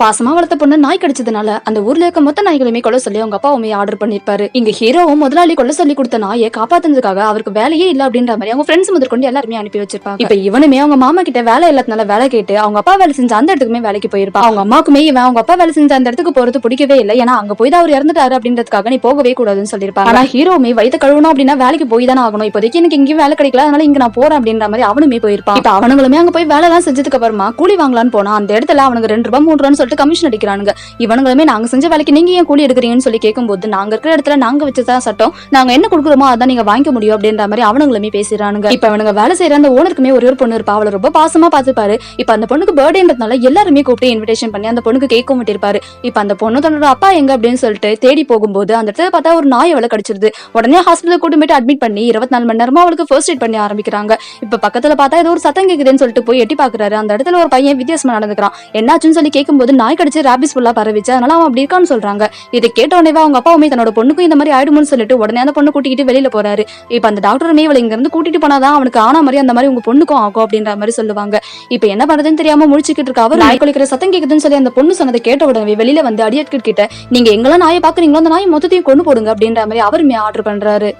பாசமா வளர்த்த பொண்ணு நாய் கடிச்சதுனால அந்த ஊர்ல இருக்க மொத்த நாய்களுமே கொல்ல சொல்லி அவங்க அப்பா உண்மையை ஆர்டர் பண்ணிருப்பாரு. இங்க ஹீரோவும் முதலாளி கொல்ல சொல்லி கொடுத்த நாயை காப்பாத்துனதுக்காக அவருக்கு வேலையே இல்ல அப்படின்ற மாதிரி அவங்க ஃப்ரெண்ட்ஸ் முதற்கொண்டு எல்லாருமே அனுப்பி வச்சிருப்பாங்க. இப்ப இவனுமே அவங்க மாமா கிட்ட வேலை இல்லாதனால வேலை கேட்டு அவங்க அப்பா வேலை செஞ்ச அந்த இடத்துக்குமே வேலைக்கு போயிருப்பான். அவங்க அம்மாக்குமே இவன் அவங்க அப்பா வேலை செஞ்ச அந்த இடத்துக்கு போறது பிடிக்கவே இல்லை. ஏன்னா அங்க போய் தான் அவர் இறந்துட்டாரு அப்படின்றதுக்காக நீ போகவே கூடாதுன்னு சொல்லிருப்பாங்க. ஆனா ஹீரோவுமே வயிற்று கழுவணும் அப்படின்னா வேலைக்கு போய் தானே ஆகணும். இப்போதைக்கு எனக்கு இங்கேயும் வேலை கிடைக்கல, அதனால இங்க நான் போறேன் அப்படின்ற மாதிரி அவனுமே போயிருப்பான். இப்ப அவனுங்களுமே அங்க போய் வேலை எல்லாம் செஞ்சதுக்கு அப்புறமா கூலி வாங்கலான்னு போனா அந்த இடத்துல அவனுக்கு 2 ரூபாய் 3 ரூபான்னு சொல்லிட்டு கமிஷன் அடிக்கிறானுங்க. இவனுங்களுமே நாங்க செஞ்ச வேலைக்கு நீங்க ஏன் கூலி எடுக்கிறீங்கன்னு சொல்லி கேட்கும்போது நாங்க இருக்கிற இடத்துல நாங்க வச்சதான் சட்டம், நாங்க என்ன கொடுக்குறோமோ அதான் நீங்க வாங்கிக்க முடியும் அப்படின்ற மாதிரி அவனுங்களுமே பேசுறானுங்க. இப்ப இவனுங்க வேலை செய்யற அந்த ஓனருக்குமே ஒரு பொண்ணு இருப்பா. அவளை ரொம்ப பாசமா பாத்துப்பாரு. இப்ப அந்த பொண்ணுக்கு பர்த்டேன்றதுனால எல்லாருமே கூப்பிட்டு இன்விடேஷன் பண்ணி அந்த பொண்ணுக்கு கேட்கும் விட்டிருப்பாரு. இப்ப அந்த பொண்ணு தன்னோட அப்பா எங்க அப்படின்னு சொல்லிட்டு தேடி போகும்போது அந்த இடத்துல பார்த்தா ஒரு நாய் அவளை கடிச்சிருது. உடனே ஹாஸ்பிட்டல் கூட்டு போயிட்டு அட்மிட் பண்ணி 24 மணி நேரமா அவளுக்கு ஃபர்ஸ்ட் எய்ட் பண்ணி ஆரம்பிக்கிறாங்க. இப்ப பக்கத்துல பார்த்தா ஏதோ ஒரு சத்தம் கேக்குதுன்னு சொல்லிட்டு போய் எட்டி பாக்குறாரு. அந்த இடத்துல ஒரு பையன் வித்தியாசமா நடந்துக்கிறான். என்னாச்சுன்னு சொல்லி கேட்கும்போது நாய் கடிச்சு ராபிஸ் ஃபுல்லா பரவிச்சு, அதனால அவன் அப்படி இருக்கான்னு சொல்றாங்க. இதை கேட்ட உடனே அவங்க அப்பாவுமே தன்னோட பொண்ணுக்கும் இந்த மாதிரி ஆயிடும்னு சொல்லிட்டு உடனே அந்த பொண்ணு கூட்டிக்கிட்டு வெளியில போறாரு. இப்ப அந்த டாக்டருமே இவளை இங்க இருந்து கூட்டிட்டு போனாதான் அவனுக்கு ஆனா மாதிரி அந்த மாதிரி உங்க பொண்ணுக்கும் ஆகும் அப்படின்ற மாதிரி சொல்லுவாங்க. இப்ப என்ன பண்றதுன்னு தெரியாம முழிச்சுக்கிட்டு இருக்கா. அவர் நாய் குளிக்கிற சத்தம் கேக்குதுன்னு சொல்லி அந்த பொண்ணு சொன்னதை கேட்ட உடனே வெளியில வந்து அடியாட்கிட்ட நீங்க எங்கெல்லாம் நாயை பாக்குறீங்களோ அந்த நாய் மொத்தத்தையும் கொண்டு போடுங்க அப்படின்ற மாதிரி அவருமே ஆர்டர் பண்றாரு.